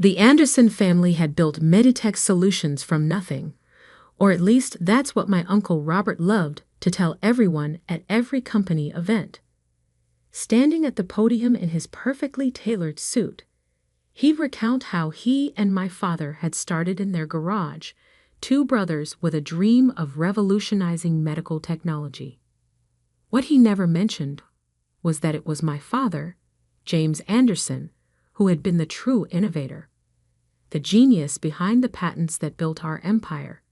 The Anderson family had built Meditech solutions from nothing, or at least that's what my Uncle Robert loved to tell everyone at every company event. Standing at the podium in his perfectly tailored suit, he'd recount how he and my father had started in their garage, two brothers with a dream of revolutionizing medical technology. What he never mentioned was that it was my father, James Anderson, who had been the true innovator, the genius behind the patents that built our empire.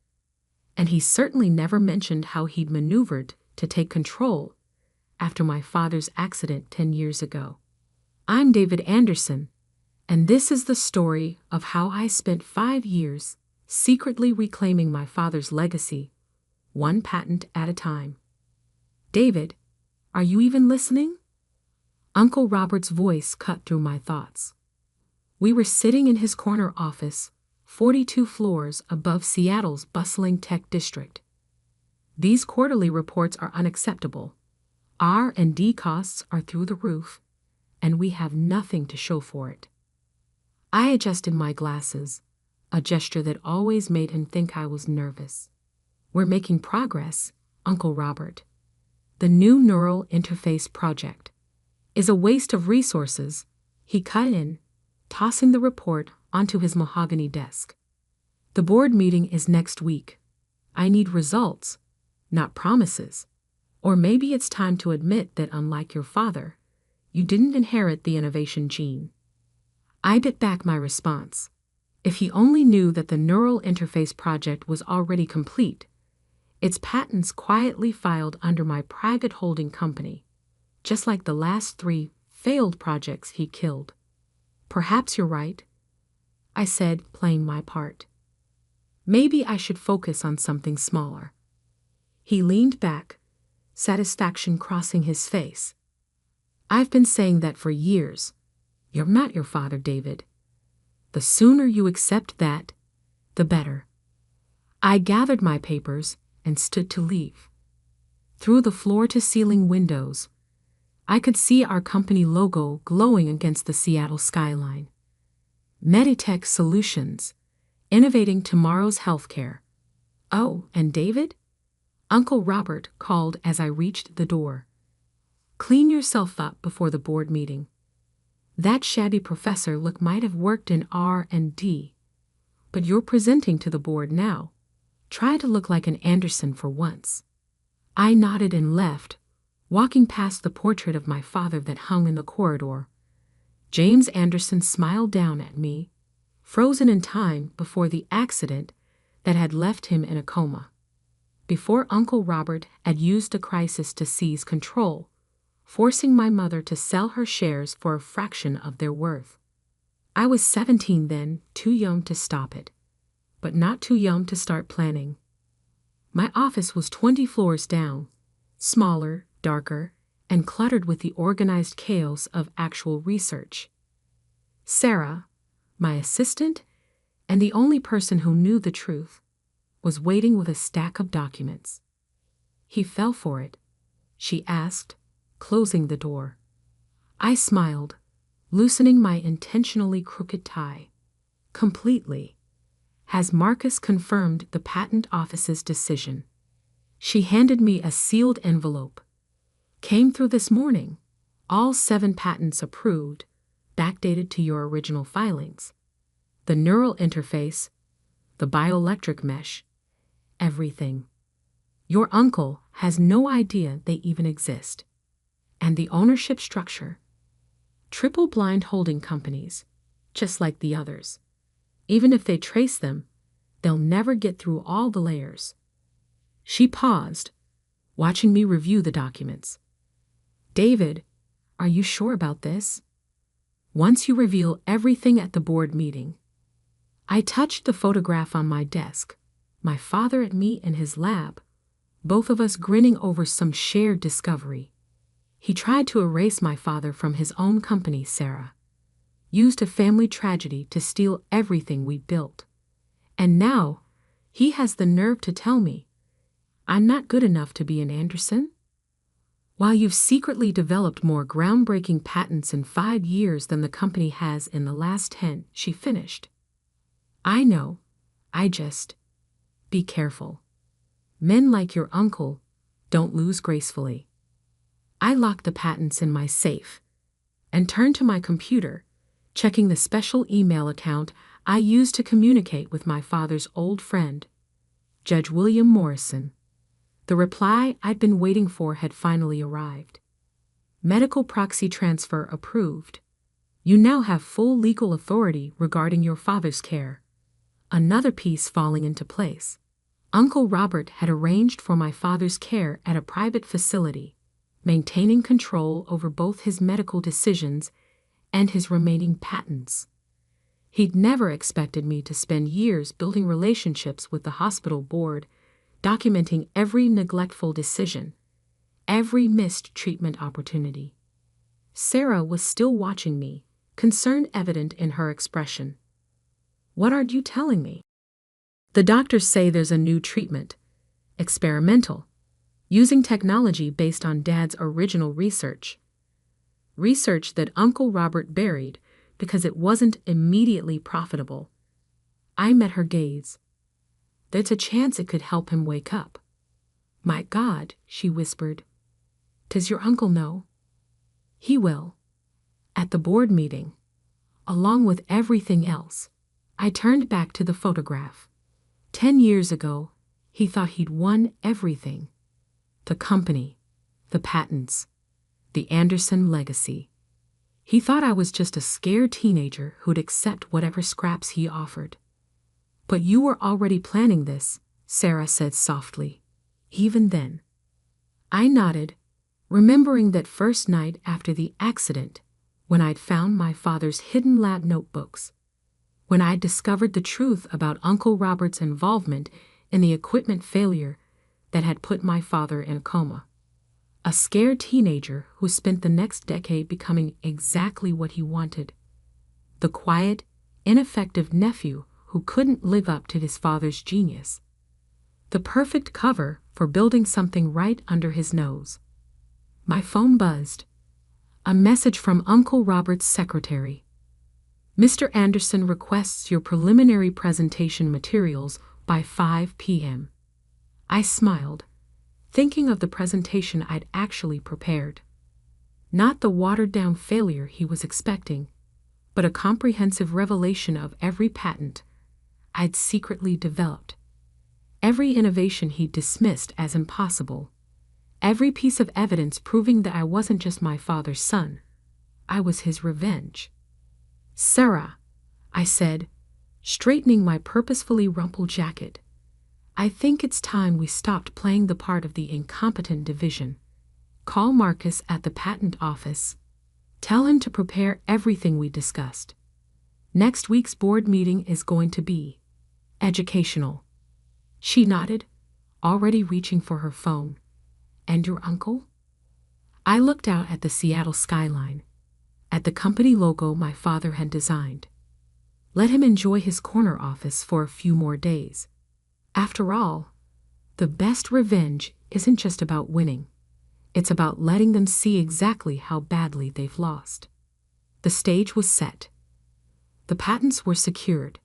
And he certainly never mentioned how he'd maneuvered to take control after my father's accident 10 years ago. I'm David Anderson, and this is the story of how I spent 5 years secretly reclaiming my father's legacy, one patent at a time. David, are you even listening? Uncle Robert's voice cut through my thoughts. We were sitting in his corner office, 42 floors above Seattle's bustling tech district. These quarterly reports are unacceptable. R&D costs are through the roof, and we have nothing to show for it. I adjusted my glasses, a gesture that always made him think I was nervous. We're making progress, Uncle Robert. The new neural interface project is a waste of resources, he cut in, tossing the report onto his mahogany desk. The board meeting is next week. I need results, not promises. Or maybe it's time to admit that unlike your father, you didn't inherit the innovation gene. I bit back my response. If he only knew that the neural interface project was already complete, its patents quietly filed under my private holding company, just like the last 3 failed projects he killed. Perhaps you're right, I said, playing my part. Maybe I should focus on something smaller. He leaned back, satisfaction crossing his face. I've been saying that for years. You're not your father, David. The sooner you accept that, the better. I gathered my papers and stood to leave. Through the floor-to-ceiling windows, I could see our company logo glowing against the Seattle skyline. Meditech Solutions, innovating tomorrow's healthcare. Oh, and David? Uncle Robert called as I reached the door. Clean yourself up before the board meeting. That shabby professor look might have worked in R&D, but you're presenting to the board now. Try to look like an Anderson for once. I nodded and left, walking past the portrait of my father that hung in the corridor. James Anderson smiled down at me, frozen in time before the accident that had left him in a coma. Before Uncle Robert had used a crisis to seize control, forcing my mother to sell her shares for a fraction of their worth. I was 17 then, too young to stop it, but not too young to start planning. My office was 20 floors down, smaller, darker, and cluttered with the organized chaos of actual research. Sarah, my assistant, and the only person who knew the truth, was waiting with a stack of documents. He fell for it, she asked, closing the door. I smiled, loosening my intentionally crooked tie. Completely. Has Marcus confirmed the patent office's decision? She handed me a sealed envelope. Came through this morning. All 7 patents approved, backdated to your original filings. The neural interface, the bioelectric mesh, everything. Your uncle has no idea they even exist. And the ownership structure. Triple blind holding companies, just like the others. Even if they trace them, they'll never get through all the layers. She paused, watching me review the documents. David, are you sure about this? Once you reveal everything at the board meeting. I touched the photograph on my desk, my father at me in his lab, both of us grinning over some shared discovery. He tried to erase my father from his own company, Sarah. Used a family tragedy to steal everything we built. And now, he has the nerve to tell me I'm not good enough to be an Anderson? While you've secretly developed more groundbreaking patents in 5 years than the company has in the last 10, she finished. I know. Be careful. Men like your uncle don't lose gracefully. I locked the patents in my safe and turned to my computer, checking the special email account I used to communicate with my father's old friend, Judge William Morrison. The reply I'd been waiting for had finally arrived. Medical proxy transfer approved. You now have full legal authority regarding your father's care. Another piece falling into place. Uncle Robert had arranged for my father's care at a private facility, maintaining control over both his medical decisions and his remaining patents. He'd never expected me to spend years building relationships with the hospital board, documenting every neglectful decision, every missed treatment opportunity. Sarah was still watching me, concern evident in her expression. What are you telling me? The doctors say there's a new treatment, experimental, using technology based on Dad's original research. Research that Uncle Robert buried because it wasn't immediately profitable. I met her gaze. There's a chance it could help him wake up. My God, she whispered. Does your uncle know? He will. At the board meeting, along with everything else. I turned back to the photograph. 10 years ago, he thought he'd won everything. The company, the patents, the Anderson legacy. He thought I was just a scared teenager who'd accept whatever scraps he offered. But you were already planning this, Sarah said softly. Even then. I nodded, remembering that first night after the accident, when I'd found my father's hidden lab notebooks, when I'd discovered the truth about Uncle Robert's involvement in the equipment failure that had put my father in a coma. A scared teenager who spent the next decade becoming exactly what he wanted. The quiet, ineffective nephew who couldn't live up to his father's genius. The perfect cover for building something right under his nose. My phone buzzed. A message from Uncle Robert's secretary. Mr. Anderson requests your preliminary presentation materials by 5 p.m. I smiled, thinking of the presentation I'd actually prepared. Not the watered-down failure he was expecting, but a comprehensive revelation of every patent I'd secretly developed. Every innovation he'd dismissed as impossible. Every piece of evidence proving that I wasn't just my father's son. I was his revenge. Sarah, I said, straightening my purposefully rumpled jacket. I think it's time we stopped playing the part of the incompetent division. Call Marcus at the patent office. Tell him to prepare everything we discussed. Next week's board meeting is going to be educational. She nodded, already reaching for her phone. And your uncle? I looked out at the Seattle skyline, at the company logo my father had designed. Let him enjoy his corner office for a few more days. After all, the best revenge isn't just about winning. It's about letting them see exactly how badly they've lost. The stage was set. The patents were secured.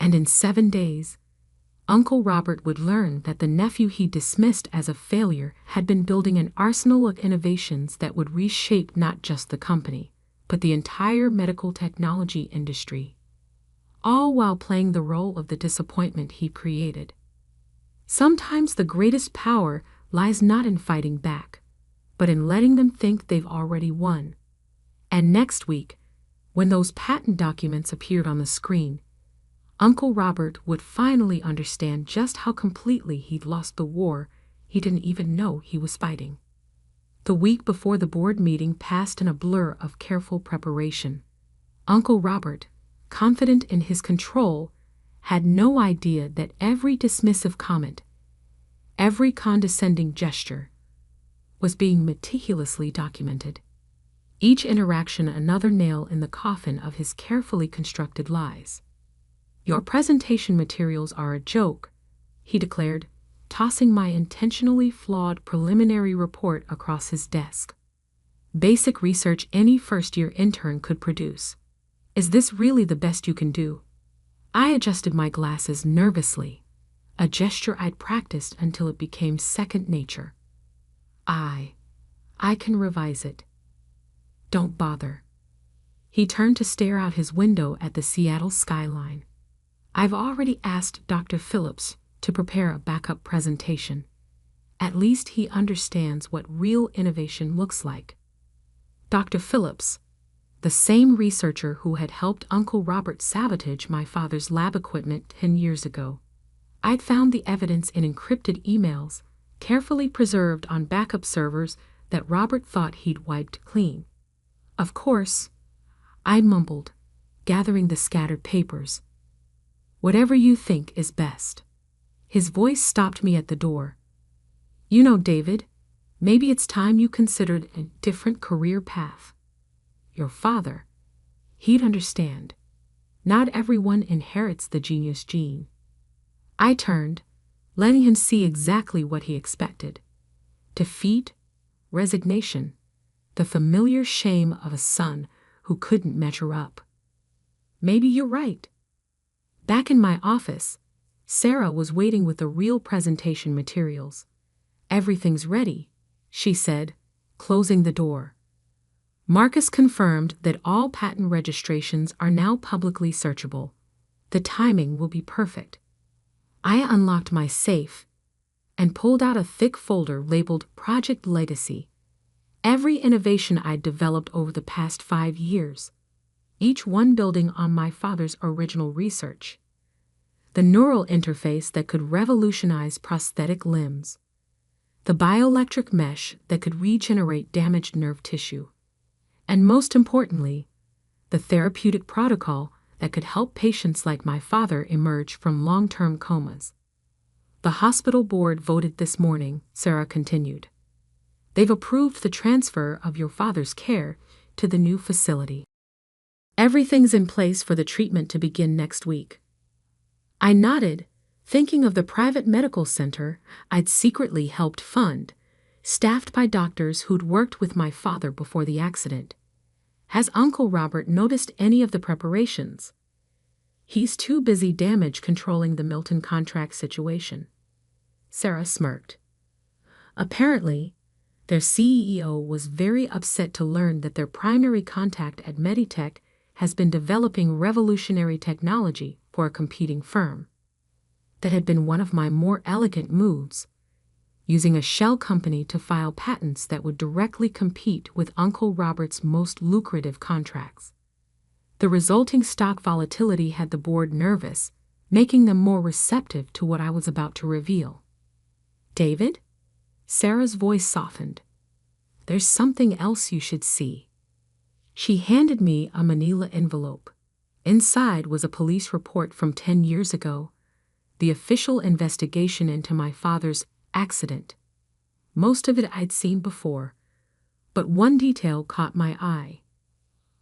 And in 7 days, Uncle Robert would learn that the nephew he dismissed as a failure had been building an arsenal of innovations that would reshape not just the company, but the entire medical technology industry, all while playing the role of the disappointment he created. Sometimes the greatest power lies not in fighting back, but in letting them think they've already won. And next week, when those patent documents appeared on the screen, Uncle Robert would finally understand just how completely he'd lost the war he didn't even know he was fighting. The week before the board meeting passed in a blur of careful preparation. Uncle Robert, confident in his control, had no idea that every dismissive comment, every condescending gesture, was being meticulously documented. Each interaction another nail in the coffin of his carefully constructed lies. Your presentation materials are a joke, he declared, tossing my intentionally flawed preliminary report across his desk. Basic research any first-year intern could produce. Is this really the best you can do? I adjusted my glasses nervously, a gesture I'd practiced until it became second nature. I can revise it. Don't bother. He turned to stare out his window at the Seattle skyline. I've already asked Dr. Phillips to prepare a backup presentation. At least he understands what real innovation looks like. Dr. Phillips, the same researcher who had helped Uncle Robert sabotage my father's lab equipment 10 years ago. I'd found the evidence in encrypted emails, carefully preserved on backup servers that Robert thought he'd wiped clean. Of course, I mumbled, gathering the scattered papers. Whatever you think is best. His voice stopped me at the door. You know, David, maybe it's time you considered a different career path. Your father, he'd understand. Not everyone inherits the genius gene. I turned, letting him see exactly what he expected. Defeat, resignation, the familiar shame of a son who couldn't measure up. Maybe you're right. Back in my office, Sarah was waiting with the real presentation materials. Everything's ready, she said, closing the door. Marcus confirmed that all patent registrations are now publicly searchable. The timing will be perfect. I unlocked my safe and pulled out a thick folder labeled Project Legacy. Every innovation I'd developed over the past 5 years, each one building on my father's original research. The neural interface that could revolutionize prosthetic limbs. The bioelectric mesh that could regenerate damaged nerve tissue. And most importantly, the therapeutic protocol that could help patients like my father emerge from long-term comas. The hospital board voted this morning, Sarah continued. They've approved the transfer of your father's care to the new facility. Everything's in place for the treatment to begin next week. I nodded, thinking of the private medical center I'd secretly helped fund, staffed by doctors who'd worked with my father before the accident. Has Uncle Robert noticed any of the preparations? He's too busy damage controlling the Milton contract situation. Sarah smirked. Apparently, their CEO was very upset to learn that their primary contact at Meditech has been developing revolutionary technology for a competing firm. That had been one of my more elegant moves, using a shell company to file patents that would directly compete with Uncle Robert's most lucrative contracts. The resulting stock volatility had the board nervous, making them more receptive to what I was about to reveal. David? Sarah's voice softened. There's something else you should see. She handed me a manila envelope. Inside was a police report from 10 years ago, the official investigation into my father's accident. Most of it I'd seen before, but one detail caught my eye.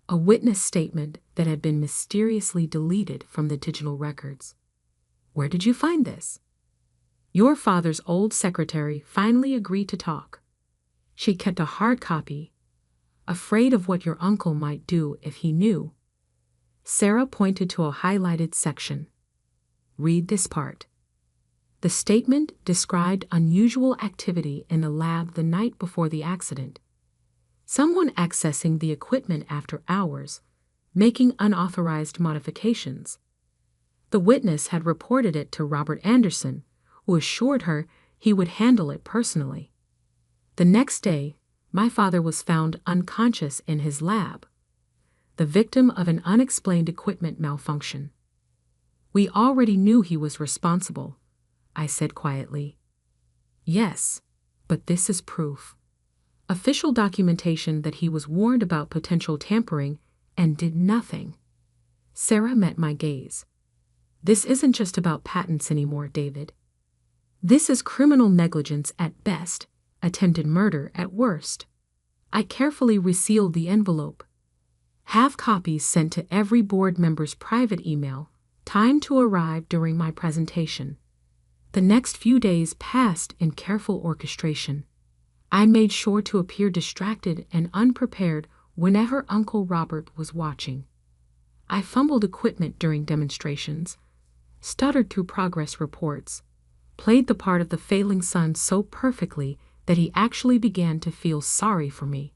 A witness statement that had been mysteriously deleted from the digital records. Where did you find this? Your father's old secretary finally agreed to talk. She kept a hard copy, afraid of what your uncle might do if he knew. Sarah pointed to a highlighted section. Read this part. The statement described unusual activity in the lab the night before the accident. Someone accessing the equipment after hours, making unauthorized modifications. The witness had reported it to Robert Anderson, who assured her he would handle it personally. The next day, my father was found unconscious in his lab, the victim of an unexplained equipment malfunction. We already knew he was responsible, I said quietly. Yes, but this is proof. Official documentation that he was warned about potential tampering and did nothing. Sarah met my gaze. This isn't just about patents anymore, David. This is criminal negligence at best, attempted murder at worst. I carefully resealed the envelope. Have copies sent to every board member's private email, timed to arrive during my presentation. The next few days passed in careful orchestration. I made sure to appear distracted and unprepared whenever Uncle Robert was watching. I fumbled equipment during demonstrations, stuttered through progress reports, played the part of the failing son so perfectly that he actually began to feel sorry for me.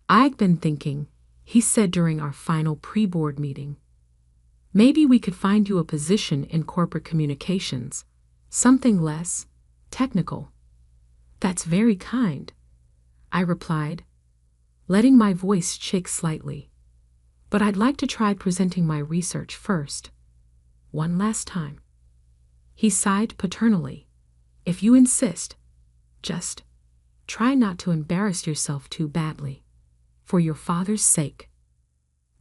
"I've been thinking," he said during our final pre-board meeting. "Maybe we could find you a position in corporate communications, something less technical." "That's very kind," I replied, letting my voice shake slightly. "But I'd like to try presenting my research first. One last time." He sighed paternally. "If you insist, just try not to embarrass yourself too badly, for your father's sake."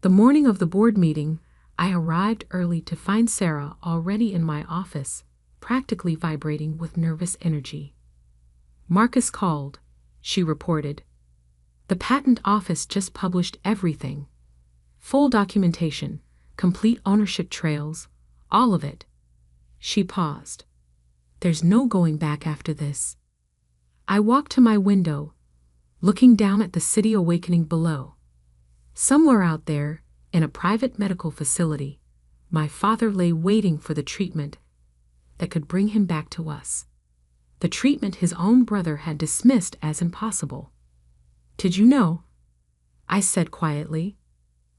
The morning of the board meeting, I arrived early to find Sarah already in my office, practically vibrating with nervous energy. "Marcus called," she reported. "The patent office just published everything. Full documentation, complete ownership trails, all of it." She paused. "There's no going back after this." I walked to my window, looking down at the city awakening below. Somewhere out there, in a private medical facility, my father lay waiting for the treatment that could bring him back to us. The treatment his own brother had dismissed as impossible. "Did you know," I said quietly,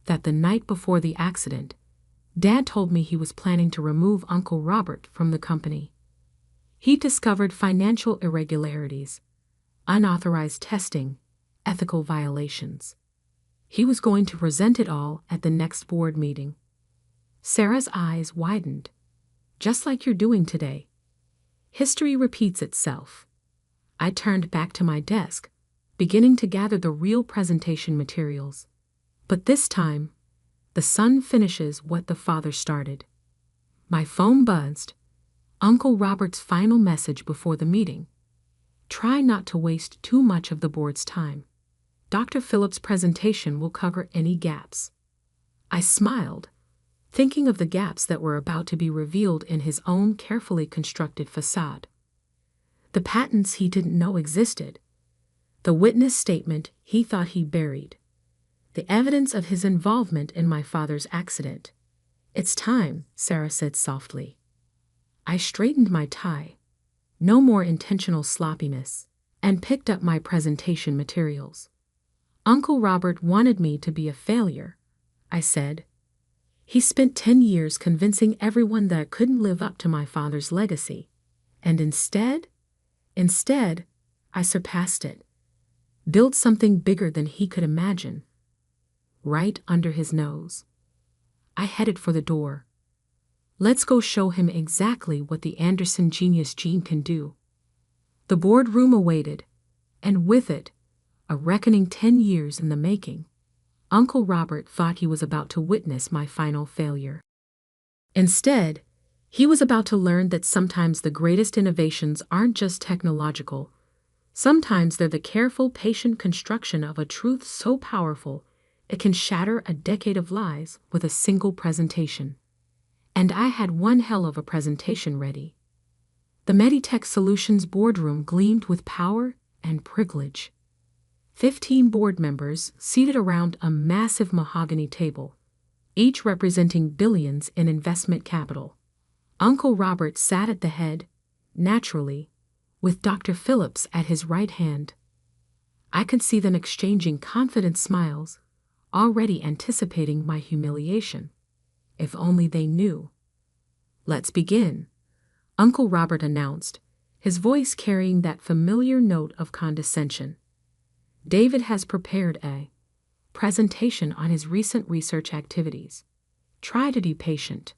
"that the night before the accident, Dad told me he was planning to remove Uncle Robert from the company? He discovered financial irregularities, unauthorized testing, ethical violations. He was going to present it all at the next board meeting." Sarah's eyes widened. "Just like you're doing today. History repeats itself." I turned back to my desk, beginning to gather the real presentation materials. But this time, the son finishes what the father started. My phone buzzed. Uncle Robert's final message before the meeting. "Try not to waste too much of the board's time. Dr. Phillips' presentation will cover any gaps." I smiled, thinking of the gaps that were about to be revealed in his own carefully constructed facade. The patents he didn't know existed, the witness statement he thought he buried, the evidence of his involvement in my father's accident. "It's time," Sarah said softly. I straightened my tie, no more intentional sloppiness, and picked up my presentation materials. "Uncle Robert wanted me to be a failure," I said. "He spent 10 years convincing everyone that I couldn't live up to my father's legacy. And instead, I surpassed it. Built something bigger than he could imagine." Right under his nose. I headed for the door. Let's go show him exactly what the Anderson genius gene can do. The boardroom awaited, and with it, a reckoning 10 years in the making. Uncle Robert thought he was about to witness my final failure. Instead, he was about to learn that sometimes the greatest innovations aren't just technological. Sometimes they're the careful, patient construction of a truth so powerful it can shatter a decade of lies with a single presentation. And I had one hell of a presentation ready. The Meditech Solutions boardroom gleamed with power and privilege. 15 board members seated around a massive mahogany table, each representing billions in investment capital. Uncle Robert sat at the head, naturally, with Dr. Phillips at his right hand. I could see them exchanging confident smiles, already anticipating my humiliation. If only they knew. "Let's begin," Uncle Robert announced, his voice carrying that familiar note of condescension. "David has prepared a presentation on his recent research activities. Try to be patient."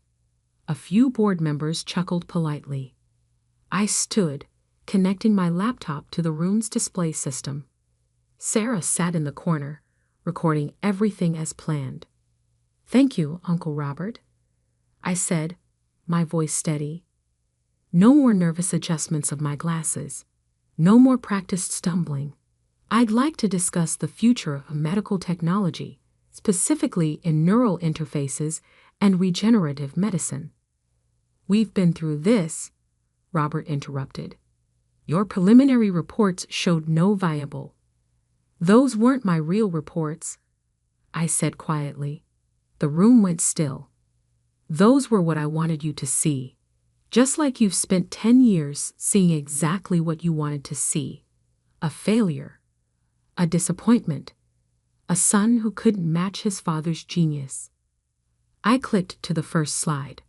A few board members chuckled politely. I stood, connecting my laptop to the room's display system. Sarah sat in the corner, recording everything as planned. "Thank you, Uncle Robert," I said, my voice steady. No more nervous adjustments of my glasses. No more practiced stumbling. I'd like to discuss the future of medical technology, specifically in neural interfaces and regenerative medicine. We've been through this, Robert interrupted. Your preliminary reports showed no viable. Those weren't my real reports, I said quietly. The room went still. Those were what I wanted you to see. Just like you've spent 10 years seeing exactly what you wanted to see. A failure. A disappointment. A son who couldn't match his father's genius. I clicked to the first slide.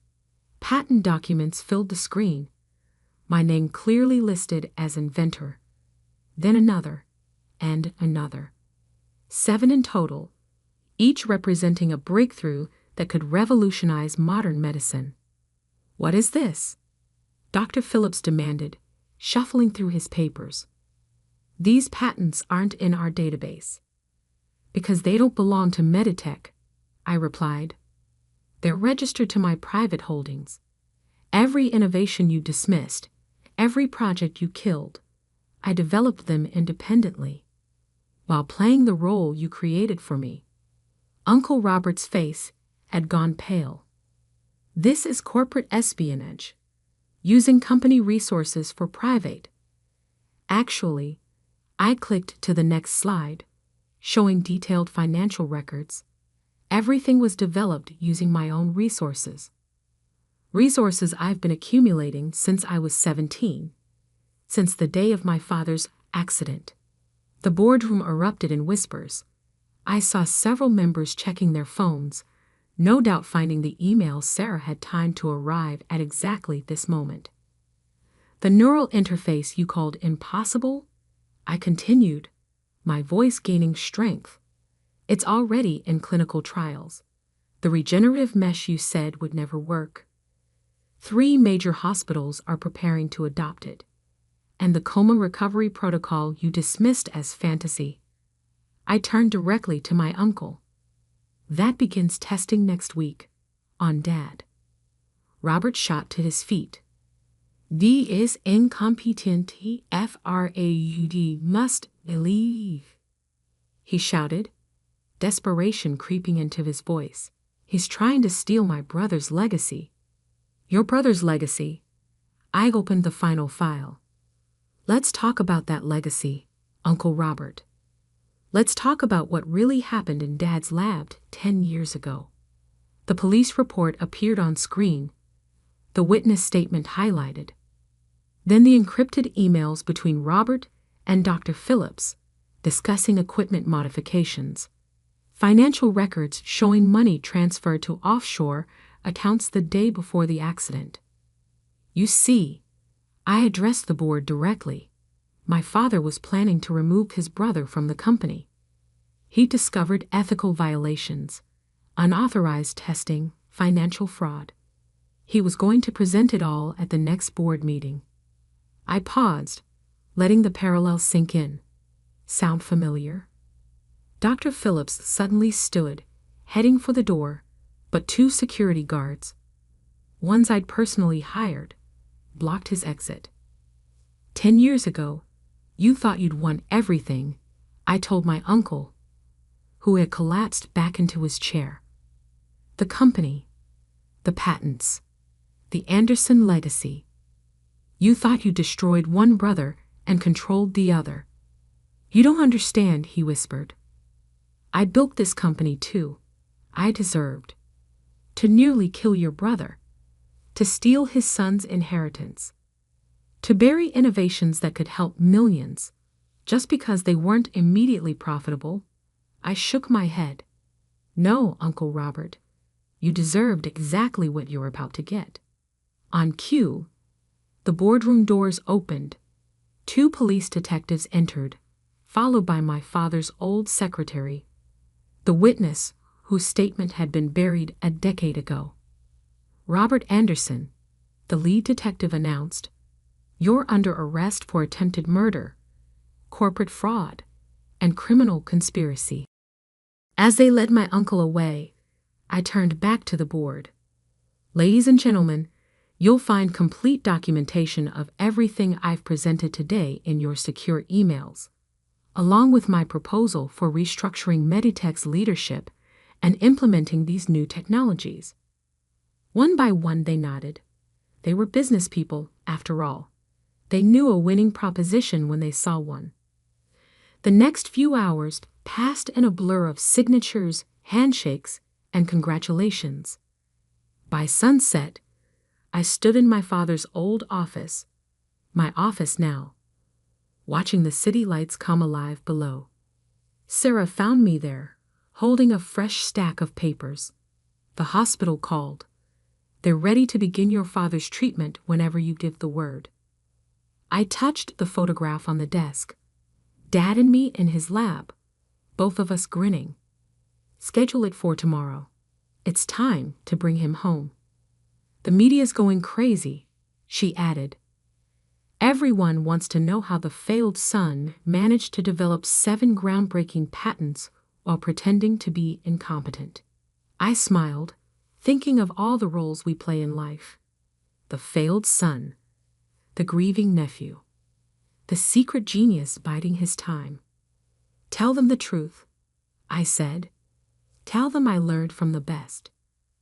Patent documents filled the screen. My name clearly listed as inventor. Then another, and another. 7 in total, each representing a breakthrough that could revolutionize modern medicine. What is this? Dr. Phillips demanded, shuffling through his papers. These patents aren't in our database. Because they don't belong to Meditech, I replied. They're registered to my private holdings. Every innovation you dismissed, every project you killed, I developed them independently, while playing the role you created for me. Uncle Robert's face had gone pale. This is corporate espionage, using company resources for private. Actually, I clicked to the next slide, showing detailed financial records. Everything was developed using my own resources. Resources I've been accumulating since I was 17, since the day of my father's accident. The boardroom erupted in whispers. I saw several members checking their phones, no doubt finding the email Sarah had timed to arrive at exactly this moment. The neural interface you called impossible? I continued, my voice gaining strength. It's already in clinical trials. The regenerative mesh you said would never work. 3 major hospitals are preparing to adopt it. And the coma recovery protocol you dismissed as fantasy. I turned directly to my uncle. That begins testing next week, on Dad. Robert shot to his feet. D is incompetent, fraud must leave, he shouted, desperation creeping into his voice. He's trying to steal my brother's legacy. Your brother's legacy? I opened the final file. Let's talk about that legacy, Uncle Robert. Let's talk about what really happened in Dad's lab 10 years ago. The police report appeared on screen, the witness statement highlighted. Then the encrypted emails between Robert and Dr. Phillips discussing equipment modifications. Financial records showing money transferred to offshore accounts the day before the accident. You see, I addressed the board directly. My father was planning to remove his brother from the company. He discovered ethical violations, unauthorized testing, financial fraud. He was going to present it all at the next board meeting. I paused, letting the parallel sink in. Sound familiar? Dr. Phillips suddenly stood, heading for the door, but 2 security guards, ones I'd personally hired, blocked his exit. 10 years ago, you thought you'd won everything, I told my uncle, who had collapsed back into his chair. The company, the patents, the Anderson legacy. You thought you destroyed one brother and controlled the other. You don't understand, he whispered. I built this company too. I deserved to nearly kill your brother, to steal his son's inheritance, to bury innovations that could help millions, just because they weren't immediately profitable. I shook my head. No, Uncle Robert, you deserved exactly what you were about to get. On cue, the boardroom doors opened. 2 police detectives entered, followed by my father's old secretary, the witness whose statement had been buried a decade ago. Robert Anderson, the lead detective, announced, "You're under arrest for attempted murder, corporate fraud, and criminal conspiracy." As they led my uncle away, I turned back to the board. Ladies and gentlemen, you'll find complete documentation of everything I've presented today in your secure emails, along with my proposal for restructuring Meditech's leadership and implementing these new technologies. One by one they nodded. They were business people, after all. They knew a winning proposition when they saw one. The next few hours passed in a blur of signatures, handshakes, and congratulations. By sunset, I stood in my father's old office, my office now, watching the city lights come alive below. Sarah found me there, holding a fresh stack of papers. The hospital called. They're ready to begin your father's treatment whenever you give the word. I touched the photograph on the desk. Dad and me in his lab, both of us grinning. Schedule it for tomorrow. It's time to bring him home. The media's going crazy, she added. Everyone wants to know how the failed son managed to develop 7 groundbreaking patents while pretending to be incompetent. I smiled, thinking of all the roles we play in life. The failed son, the grieving nephew, the secret genius biding his time. Tell them the truth, I said. Tell them I learned from the best.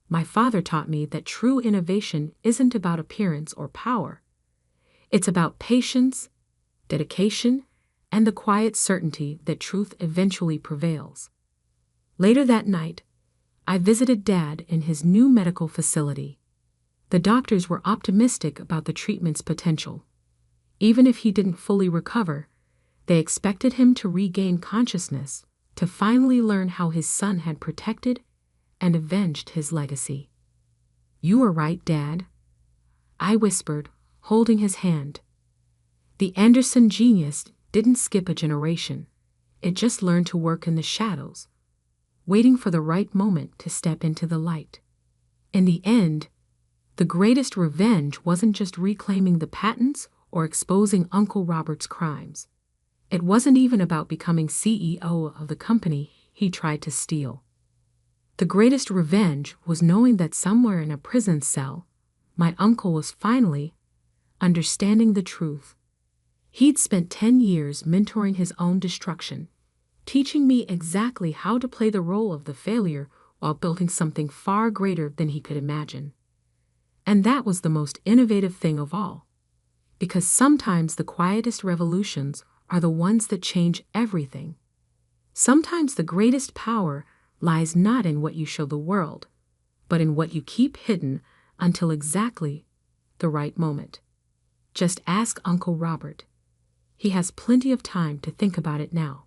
My father taught me that true innovation isn't about appearance or power. It's about patience, dedication, and the quiet certainty that truth eventually prevails. Later that night, I visited Dad in his new medical facility. The doctors were optimistic about the treatment's potential. Even if he didn't fully recover, they expected him to regain consciousness, to finally learn how his son had protected and avenged his legacy. You were right, Dad, I whispered, holding his hand. The Anderson genius didn't skip a generation. It just learned to work in the shadows, waiting for the right moment to step into the light. In the end, the greatest revenge wasn't just reclaiming the patents or exposing Uncle Robert's crimes. It wasn't even about becoming CEO of the company he tried to steal. The greatest revenge was knowing that somewhere in a prison cell, my uncle was finally understanding the truth. He'd spent 10 years mentoring his own destruction, teaching me exactly how to play the role of the failure while building something far greater than he could imagine. And that was the most innovative thing of all, because sometimes the quietest revolutions are the ones that change everything. Sometimes the greatest power lies not in what you show the world, but in what you keep hidden until exactly the right moment. Just ask Uncle Robert. He has plenty of time to think about it now.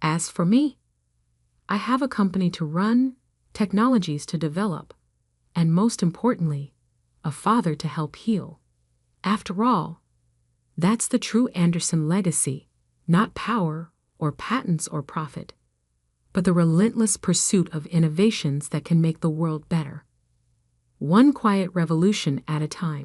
As for me, I have a company to run, technologies to develop, and most importantly, a father to help heal. After all, that's the true Anderson legacy, not power or patents or profit, but the relentless pursuit of innovations that can make the world better. One quiet revolution at a time.